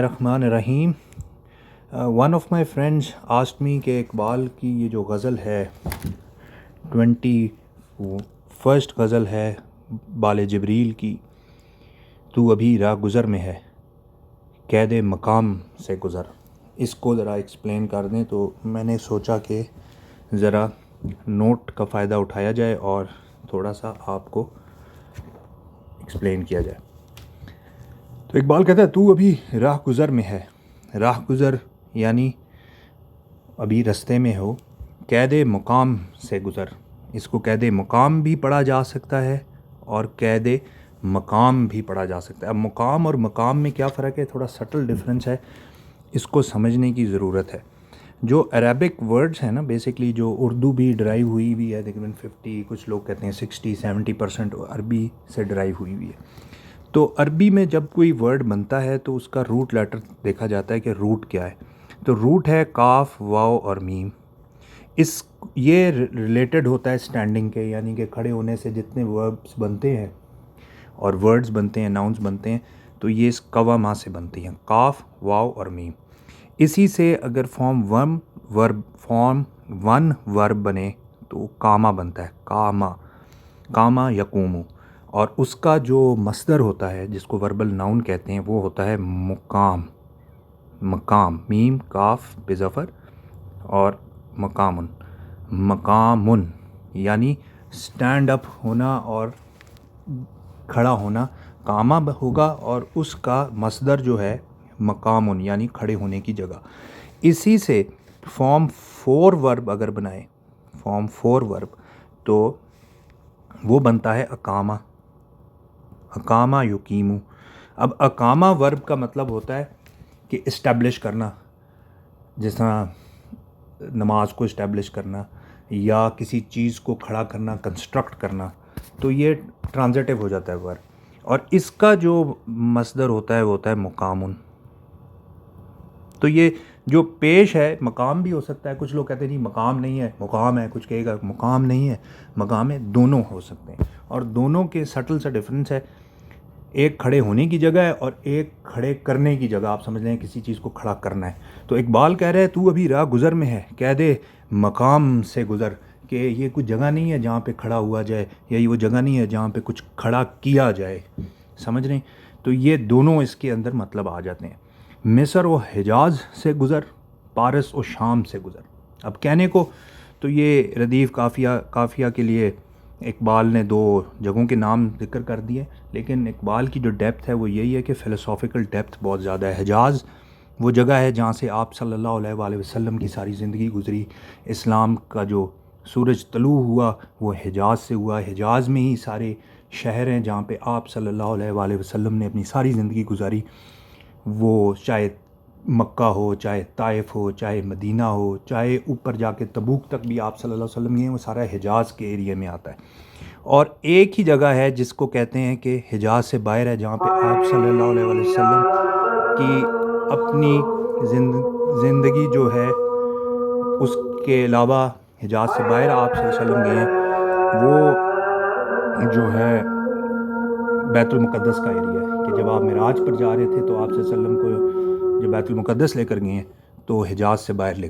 الرحمن الرحیم. One of my friends asked me کہ اقبال کی یہ جو غزل ہے 21 غزل ہے بال جبریل کی، تو ابھی راہ گزر میں ہے قید مقام سے گزر، اس کو ذرا ایکسپلین کر دیں. تو میں نے سوچا کہ ذرا نوٹ کا فائدہ اٹھایا جائے اور تھوڑا سا آپ کو ایکسپلین کیا جائے. تو اقبال کہتا ہے تو ابھی راہ گزر میں ہے. راہ گزر یعنی ابھی رستے میں ہو. قید مقام سے گزر، اس کو قید مقام بھی پڑھا جا سکتا ہے اور قید مقام بھی پڑھا جا سکتا ہے. اب مقام اور مقام میں کیا فرق ہے، تھوڑا سٹل ڈفرینس ہے، اس کو سمجھنے کی ضرورت ہے. جو عربک ورڈز ہیں نا، بیسکلی جو اردو بھی ڈرائیو ہوئی ہوئی ہے، تقریباً 50 کچھ لوگ کہتے ہیں 60-70% عربی سے ڈرائیو ہوئی ہوئی ہے. تو عربی میں جب کوئی ورڈ بنتا ہے تو اس کا روٹ لیٹر دیکھا جاتا ہے کہ روٹ کیا ہے. تو روٹ ہے کاف، واو اور میم. یہ ریلیٹڈ ہوتا ہے اسٹینڈنگ کے، یعنی کہ کھڑے ہونے سے جتنے وربس بنتے ہیں اور ورڈز بنتے ہیں، ناؤنز بنتے ہیں، تو یہ اس کوا ماں سے بنتی ہیں، کاف، واو اور میم. اسی سے اگر فارم ون ورب بنے تو کاما بنتا ہے، کاما یقومو. اور اس کا جو مصدر ہوتا ہے جس کو وربل ناؤن کہتے ہیں وہ ہوتا ہے مقام. میم کاف بظفر اور مقامن یعنی سٹینڈ اپ ہونا اور کھڑا ہونا. کاما ہوگا اور اس کا مصدر جو ہے مقامن یعنی کھڑے ہونے کی جگہ. اسی سے فارم 4 ورب اگر بنائے، فارم 4 ورب، تو وہ بنتا ہے اقامہ یقیمو. اب اقامہ ورب کا مطلب ہوتا ہے کہ اسٹیبلش کرنا، جس طرح نماز کو اسٹیبلش کرنا یا کسی چیز کو کھڑا کرنا، کنسٹرکٹ کرنا. تو یہ ٹرانزٹیو ہو جاتا ہے ورب. اور اس کا جو مصدر ہوتا ہے وہ ہوتا ہے مقامن. تو یہ جو پیش ہے مقام بھی ہو سکتا ہے. کچھ لوگ کہتے ہیں نہیں مقام نہیں ہے مقام ہے، کچھ کہے گا مقام نہیں ہے مقام ہے. دونوں ہو سکتے ہیں اور دونوں کے سٹل سا ڈفرینس ہے. ایک کھڑے ہونے کی جگہ ہے اور ایک کھڑے کرنے کی جگہ. آپ سمجھ لیں کسی چیز کو کھڑا کرنا ہے. تو اقبال کہہ رہے ہے تو ابھی راہ گزر میں ہے قید مقام سے گزر، کہ یہ کوئی جگہ نہیں ہے جہاں پہ کھڑا ہوا جائے، یا یہ وہ جگہ نہیں ہے جہاں پہ کچھ کھڑا کیا جائے. سمجھ رہے ہیں؟ تو یہ دونوں اس کے اندر مطلب آ جاتے ہیں. مصر و حجاز سے گزر، پارس و شام سے گزر. اب کہنے کو تو یہ ردیف قافیہ کے لیے اقبال نے 2 جگہوں کے نام ذکر کر دیے، لیکن اقبال کی جو ڈیپتھ ہے وہ یہی ہے کہ فلسافیکل ڈیپتھ بہت زیادہ ہے. حجاز وہ جگہ ہے جہاں سے آپ صلی اللہ علیہ وآلہ وسلم کی ساری زندگی گزری. اسلام کا جو سورج طلوع ہوا وہ حجاز سے ہوا. حجاز میں ہی سارے شہر ہیں جہاں پہ آپ صلی اللہ علیہ وآلہ وسلم نے اپنی ساری زندگی گزاری. وہ چاہے مکہ ہو، چاہے طائف ہو، چاہے مدینہ ہو، چاہے اوپر جا کے تبوک تک بھی آپ صلی اللہ علیہ وسلم گئے، وہ سارا حجاز کے ایریے میں آتا ہے. اور ایک ہی جگہ ہے جس کو کہتے ہیں کہ حجاز سے باہر ہے، جہاں پہ آپ صلی اللہ علیہ وآلہ وسلم کی اپنی زندگی جو ہے اس کے علاوہ حجاز سے باہر آپ صلی اللہ علیہ وسلم گئے ہیں، وہ جو ہے بیت المقدس کا ایریا ہے. کہ جب آپ معراج پر جا رہے تھے تو آپ صلی اللہ علیہ وسلم کو جب بیت المقدس لے کر گئے ہیں تو حجاز سے باہر لے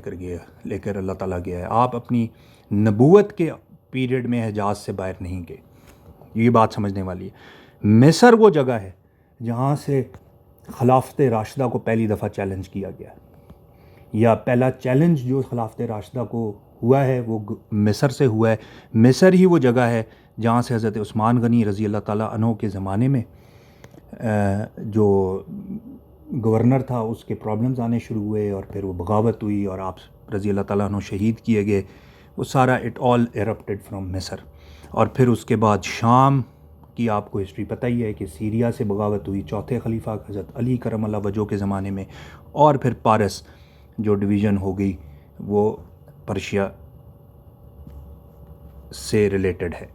کر اللہ تعالیٰ گیا ہے. آپ اپنی نبوت کے پیریڈ میں حجاز سے باہر نہیں گئے. یہ بات سمجھنے والی ہے. مصر وہ جگہ ہے جہاں سے خلافت راشدہ کو پہلی دفعہ چیلنج کیا گیا، یا پہلا چیلنج جو خلافت راشدہ کو ہوا ہے وہ مصر سے ہوا ہے. مصر ہی وہ جگہ ہے جہاں سے حضرت عثمان غنی رضی اللہ تعالیٰ عنہ کے زمانے میں جو گورنر تھا اس کے پرابلمز آنے شروع ہوئے اور پھر وہ بغاوت ہوئی اور آپ رضی اللہ تعالیٰ عنہ شہید کیے گئے. وہ سارا اٹ آل ایرپٹڈ فرام مصر. اور پھر اس کے بعد شام کی آپ کو ہسٹری پتہ ہی ہے کہ سیریا سے بغاوت ہوئی 4تھے خلیفہ حضرت علی کرم اللہ وجہہ کے زمانے میں. اور پھر پارس جو ڈویژن ہو گئی وہ پرشیا سے ریلیٹڈ ہے.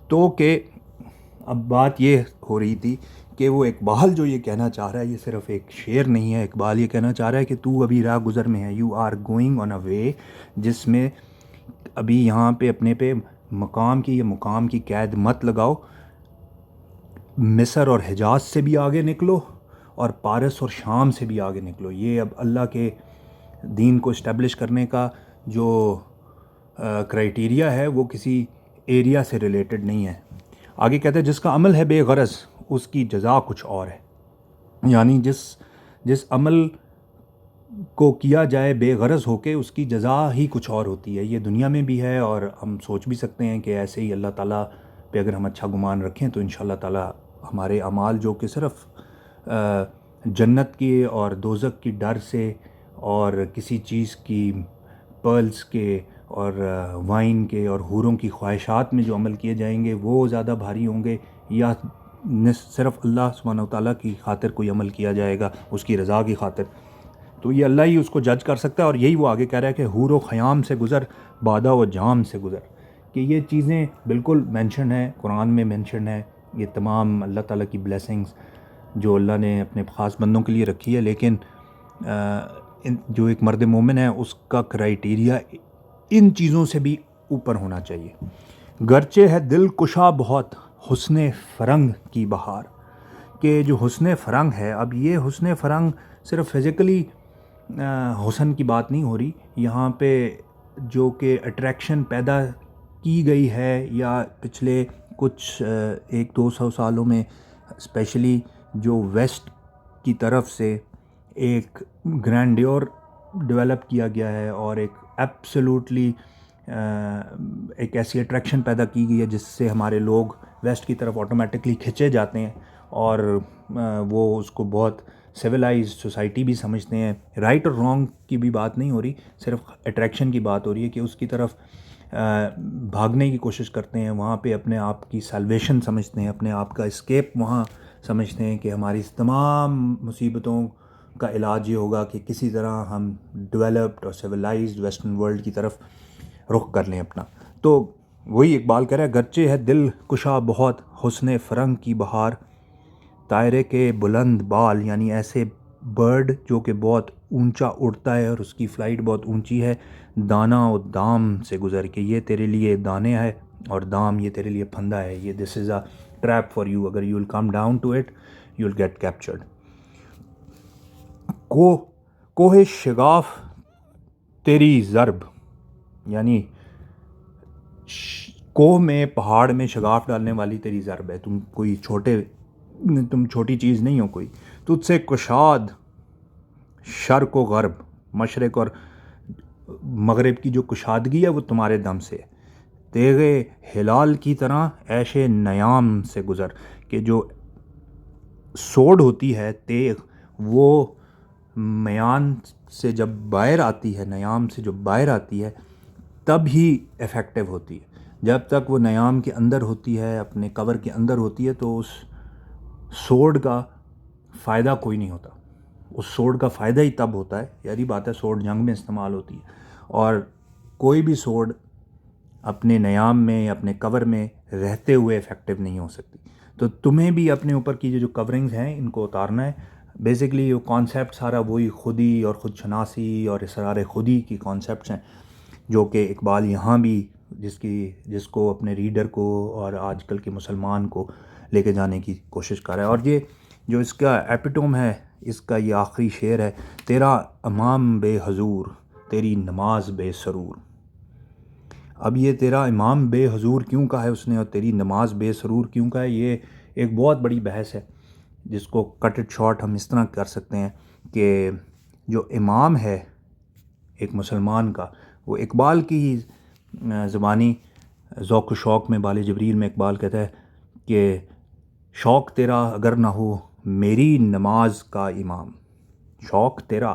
تو کہ اب بات یہ ہو رہی تھی کہ وہ اقبال جو یہ کہنا چاہ رہا ہے یہ صرف ایک شعر نہیں ہے. اقبال یہ کہنا چاہ رہا ہے کہ تو ابھی راہ گزر میں ہے، یو آر گوئنگ آن اے وے، جس میں ابھی یہاں پہ اپنے پہ مقام کی قید مت لگاؤ. مصر اور حجاز سے بھی آگے نکلو اور پارس اور شام سے بھی آگے نکلو. یہ اب اللہ کے دین کو اسٹیبلش کرنے کا جو کرائٹیریا ہے وہ کسی ایریا سے ریلیٹڈ نہیں ہے. آگے کہتے ہیں جس کا عمل ہے بے غرض اس کی جزا کچھ اور ہے. یعنی جس عمل کو کیا جائے بے غرض ہو کے اس کی جزا ہی کچھ اور ہوتی ہے. یہ دنیا میں بھی ہے اور ہم سوچ بھی سکتے ہیں کہ ایسے ہی اللہ تعالیٰ پہ اگر ہم اچھا گمان رکھیں تو انشاءاللہ تعالیٰ ہمارے اعمال جو کہ صرف جنت کے اور دوزخ کی ڈر سے اور کسی چیز کی پرلز کے اور وائن کے اور حوروں کی خواہشات میں جو عمل کیے جائیں گے وہ زیادہ بھاری ہوں گے، یا صرف اللہ سبحانہ وتعالیٰ کی خاطر کوئی عمل کیا جائے گا اس کی رضا کی خاطر. تو یہ اللہ ہی اس کو جج کر سکتا ہے. اور یہی وہ آگے کہہ رہا ہے کہ حور و خیام سے گزر، بادہ و جام سے گزر، کہ یہ چیزیں بالکل مینشن ہیں قرآن میں، مینشن ہے. یہ تمام اللہ تعالیٰ کی بلیسنگز جو اللہ نے اپنے خاص بندوں کے لیے رکھی ہے، لیکن جو ایک مرد مومن ہے اس کا کرائٹیریا ان چیزوں سے بھی اوپر ہونا چاہیے. گرچہ ہے دل کشا بہت حسن فرنگ کی بہار، کہ جو حسن فرنگ ہے، اب یہ حسن فرنگ صرف فزیکلی حسن کی بات نہیں ہو رہی یہاں پہ، جو کہ اٹریکشن پیدا کی گئی ہے یا پچھلے کچھ 100-200 سالوں میں اسپیشلی جو ویسٹ کی طرف سے ایک گرینڈیور ڈیولپ کیا گیا ہے اور ایک ایبسولوٹلی ایک ایسی اٹریکشن پیدا کی گئی ہے جس سے ہمارے لوگ ویسٹ کی طرف آٹومیٹکلی کھنچے جاتے ہیں اور وہ اس کو بہت سویلائز سوسائٹی بھی سمجھتے ہیں. رائٹ اور رانگ کی بھی بات نہیں ہو رہی، صرف اٹریکشن کی بات ہو رہی ہے کہ اس کی طرف بھاگنے کی کوشش کرتے ہیں، وہاں پہ اپنے آپ کی سیلویشن سمجھتے ہیں، اپنے آپ کا اسکیپ وہاں سمجھتے ہیں کہ ہماری تمام مصیبتوں کا علاج یہ ہوگا کہ کسی طرح ہم ڈیولپڈ اور سویلائزڈ ویسٹرن ورلڈ کی طرف رخ کر لیں اپنا. تو وہی اقبال کہہ رہا ہے گرچہ ہے دل کشا بہت حسن فرنگ کی بہار، طائرے کے بلند بال، یعنی ایسے برڈ جو کہ بہت اونچا اڑتا ہے اور اس کی فلائٹ بہت اونچی ہے، دانہ و دام سے گزر کے، یہ تیرے لیے دانے ہے اور دام یہ تیرے لیے پھندا ہے، یہ this is a trap for you, اگر you will come down to it you will get captured. کوہ شگاف تیری ضرب، یعنی کوہ میں پہاڑ میں شگاف ڈالنے والی تیری ضرب ہے، تم چھوٹی چیز نہیں ہو کوئی. تجھ سے کشاد شرق و غرب، مشرق اور مغرب کی جو کشادگی ہے وہ تمہارے دم سے. تیغے ہلال کی طرح عیش نیام سے گزر، کہ جو سوڈ ہوتی ہے تیغ وہ میان سے جب باہر آتی ہے، نیام سے جو باہر آتی ہے تب ہی افیکٹو ہوتی ہے. جب تک وہ نیام کے اندر ہوتی ہے، اپنے کور کے اندر ہوتی ہے، تو اس سوڈ کا فائدہ کوئی نہیں ہوتا. اس سوڈ کا فائدہ ہی تب ہوتا ہے، یاری بات ہے سوڈ جنگ میں استعمال ہوتی ہے، اور کوئی بھی سوڈ اپنے نیام میں اپنے کور میں رہتے ہوئے افیکٹو نہیں ہو سکتی. تو تمہیں بھی اپنے اوپر کی جو کورنگز ہیں ان کو اتارنا ہے. بیسکلی یہ کانسیپٹ سارا وہی خودی اور خود شناسی اور اسرار خودی کی کانسیپٹس ہیں جو کہ اقبال یہاں بھی جس کو اپنے ریڈر کو اور آج کل کے مسلمان کو لے کے جانے کی کوشش کر رہا ہے. اور یہ جو اس کا ایپیٹوم ہے، اس کا یہ آخری شعر ہے، تیرا امام بے حضور تیری نماز بے سرور. اب یہ تیرا امام بے حضور کیوں کہا ہے اس نے اور تیری نماز بے سرور کیوں کہا ہے، یہ ایک بہت بڑی بحث ہے جس کو کٹ اٹ شارٹ ہم اس طرح کر سکتے ہیں کہ جو امام ہے ایک مسلمان کا، وہ اقبال کی زبانی ذوق و شوق میں بال جبریل میں اقبال کہتا ہے کہ شوق تیرا اگر نہ ہو میری نماز کا امام. شوق تیرا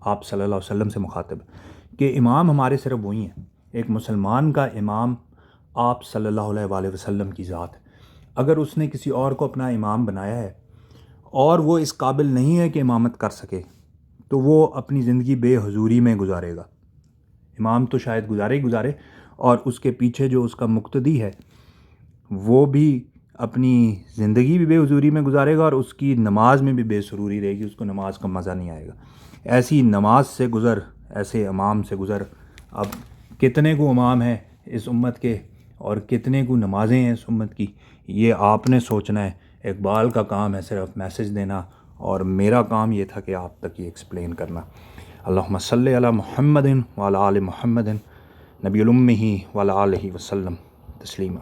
آپ صلی اللہ علیہ وسلم سے مخاطب ہے کہ امام ہمارے صرف وہی ہیں. ایک مسلمان کا امام آپ صلی اللہ علیہ وآلہ وسلم کی ذات ہے. اگر اس نے کسی اور کو اپنا امام بنایا ہے اور وہ اس قابل نہیں ہے کہ امامت کر سکے تو وہ اپنی زندگی بے حضوری میں گزارے گا. امام تو شاید گزارے اور اس کے پیچھے جو اس کا مقتدی ہے وہ بھی اپنی زندگی بھی بے حضوری میں گزارے گا اور اس کی نماز میں بھی بے سروری رہے گی، اس کو نماز کا مزہ نہیں آئے گا. ایسی نماز سے گزر، ایسے امام سے گزر. اب کتنے کو امام ہیں اس امت کے اور کتنے کو نمازیں ہیں اس امت کی، یہ آپ نے سوچنا ہے. اقبال کا کام ہے صرف میسج دینا اور میرا کام یہ تھا کہ آپ تک یہ ایکسپلین کرنا. اللہم صلی علی محمد وعلی آل محمد نبی الامہ وعلی آلہ وسلم تسلیما.